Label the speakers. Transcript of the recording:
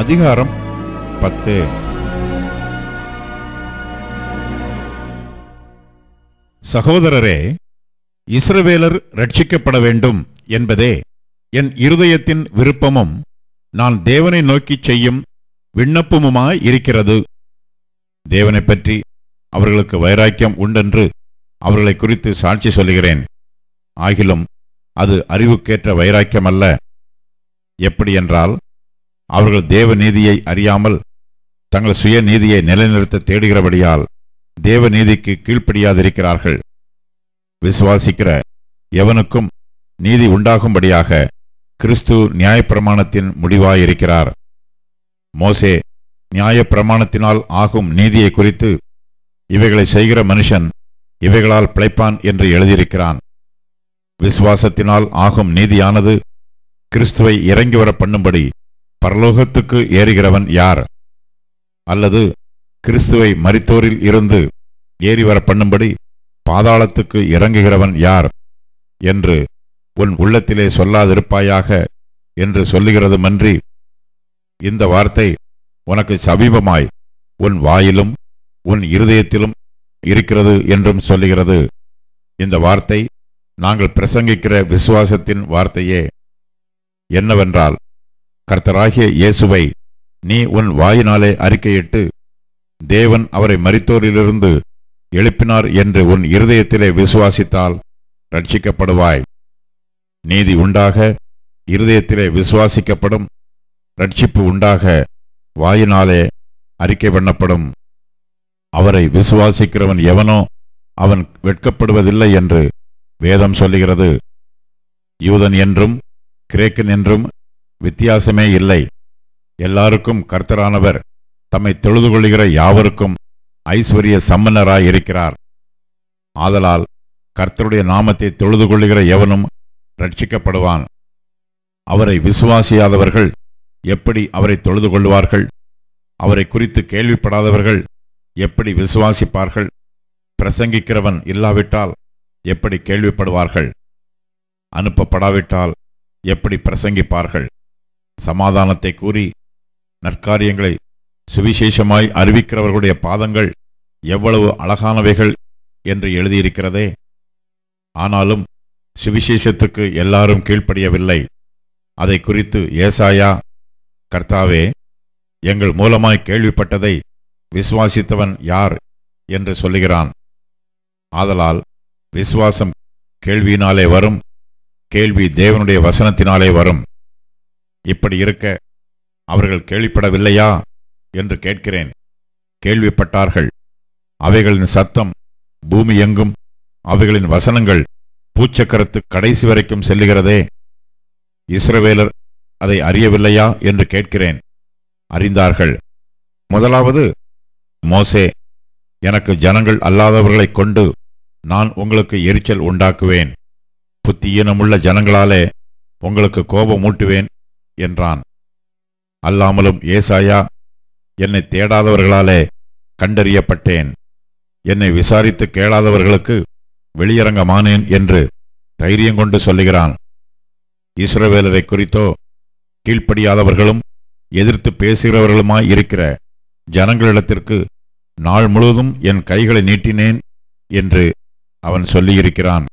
Speaker 1: அதிகாரம் 10. சகோதரரே, இஸ்ரவேலர் ரட்சிக்கப்பட வேண்டும் என்பதே என் இருதயத்தின் விருப்பமும் நான் தேவனை நோக்கிச் செய்யும் விண்ணப்பமுமாய் இருக்கிறது. தேவனை பற்றி அவர்களுக்கு வைராக்கியம் உண்டென்று அவர்களை குறித்து சாட்சி சொல்லுகிறேன். ஆகிலும் அது அறிவுக்கேற்ற வைராக்கியம் அல்ல. எப்படி என்றால், அவர்கள் தேவ நீதியை அறியாமல் தங்கள் சுய நீதியை நிலைநிறுத்த தேடுகிறபடியால் தேவ நீதிக்கு கீழ்ப்படியாதிருக்கிறார்கள். விசுவாசிக்கிற எவனுக்கும் நீதி உண்டாகும்படியாக கிறிஸ்து நியாயப்பிரமாணத்தின் முடிவாயிருக்கிறார். மோசே நியாயப்பிரமாணத்தினால் ஆகும் நீதியை குறித்து, இவைகளை செய்கிற மனுஷன் இவைகளால் பிழைப்பான் என்று எழுதியிருக்கிறான். விசுவாசத்தினால் ஆகும் நீதியானது கிறிஸ்துவை இறங்கி வர பண்ணும்படி பரலோகத்துக்கு ஏறுகிறவன் யார்? அல்லது கிறிஸ்துவை மரித்தோரில் இருந்து ஏறி வர பண்ணும்படி பாதாளத்துக்கு இறங்குகிறவன் யார் என்று உன் உள்ளத்திலே சொல்லாதிருப்பாயாக என்று சொல்லுகிறதுமன்றி, இந்த வார்த்தை உனக்கு சமீபமாய் உன் வாயிலும் உன் இருதயத்திலும் இருக்கிறது என்றும் சொல்லுகிறது. இந்த வார்த்தை நாங்கள் பிரசங்கிக்கிற விசுவாசத்தின் வார்த்தையே. என்னவென்றால், கர்த்தராகிய இயேசுவை நீ உன் வாயினாலே அறிக்கையிட்டு தேவன் அவரை மரித்தோரிலிருந்து எழுப்பினார் என்று உன் இருதயத்திலே விசுவாசித்தால் ரட்சிக்கப்படுவாய். நீதி உண்டாக இருதயத்திலே விசுவாசிக்கப்படும், ரட்சிப்பு உண்டாக வாயினாலே அறிக்கை பண்ணப்படும். அவரை விசுவாசிக்கிறவன் எவனோ அவன் வெட்கப்படுவதில்லை என்று வேதம் சொல்லுகிறது. யூதன் என்றும் கிரேக்கன் என்றும் வித்தியாசமே இல்லை. எல்லாருக்கும் கர்த்தரானவர் தம்மை தொழுது கொள்ளுகிற யாவருக்கும் ஐஸ்வர்ய சம்பன்னராயிருக்கிறார். ஆதலால் கர்த்தருடைய நாமத்தை தொழுது கொள்ளுகிற எவனும் ரட்சிக்கப்படுவான். அவரை விசுவாசியாதவர்கள் எப்படி அவரை தொழுது கொள்வார்கள்? அவரை குறித்து கேள்விப்படாதவர்கள் எப்படி விசுவாசிப்பார்கள்? பிரசங்கிக்கிறவன் இல்லாவிட்டால் எப்படி கேள்விப்படுவார்கள்? அனுப்பப்படாவிட்டால் எப்படி பிரசங்கிப்பார்கள்? சமாதானத்தை கூறி நற்காரியங்களை சுவிசேஷமாய் அறிவிக்கிறவர்களுடைய பாதங்கள் எவ்வளவு அழகானவைகள் என்று எழுதியிருக்கிறதே. ஆனாலும் சுவிசேஷத்துக்கு எல்லாரும் கீழ்ப்படியவில்லை. அதை குறித்து ஏசாயா, கர்த்தாவே, எங்கள் மூலமாய் கேள்விப்பட்டதை விசுவாசித்தவன் யார் என்று சொல்லுகிறான். ஆதலால் விசுவாசம் கேள்வியினாலே வரும், கேள்வி தேவனுடைய வசனத்தினாலே வரும். இப்படி இருக்க அவர்கள் கேள்விப்படவில்லையா என்று கேட்கிறேன். கேள்விப்பட்டார்கள். அவைகளின் சத்தம் பூமி எங்கும், அவைகளின் வசனங்கள் பூச்சக்கரத்து கடைசி வரைக்கும் செல்லுகிறதே. இஸ்ரவேலர் அதை அறியவில்லையா என்று கேட்கிறேன். அறிந்தார்கள். முதலாவது, மோசே, எனக்கு ஜனங்கள் அல்லாதவர்களைக் கொண்டு நான் உங்களுக்கு எரிச்சல் உண்டாக்குவேன், புத்தியீனமுள்ள ஜனங்களாலே உங்களுக்கு கோபம் மூட்டுவேன் என்றான். அல்லாமலும் ஏசாயா, என்னை தேடாதவர்களாலே கண்டறியப்பட்டேன், என்னை விசாரித்து கேளாதவர்களுக்கு வெளியரங்கமானேன் என்று தைரியங்கொண்டு சொல்லுகிறான். இஸ்ரவேலரை குறித்தோ கீழ்ப்படியாதவர்களும் எதிர்த்து பேசுகிறவர்களுமாய் இருக்கிற ஜனங்களிடத்திற்கு நாள் முழுவதும் என் கைகளை நீட்டினேன் என்று அவன் சொல்லியிருக்கிறான்.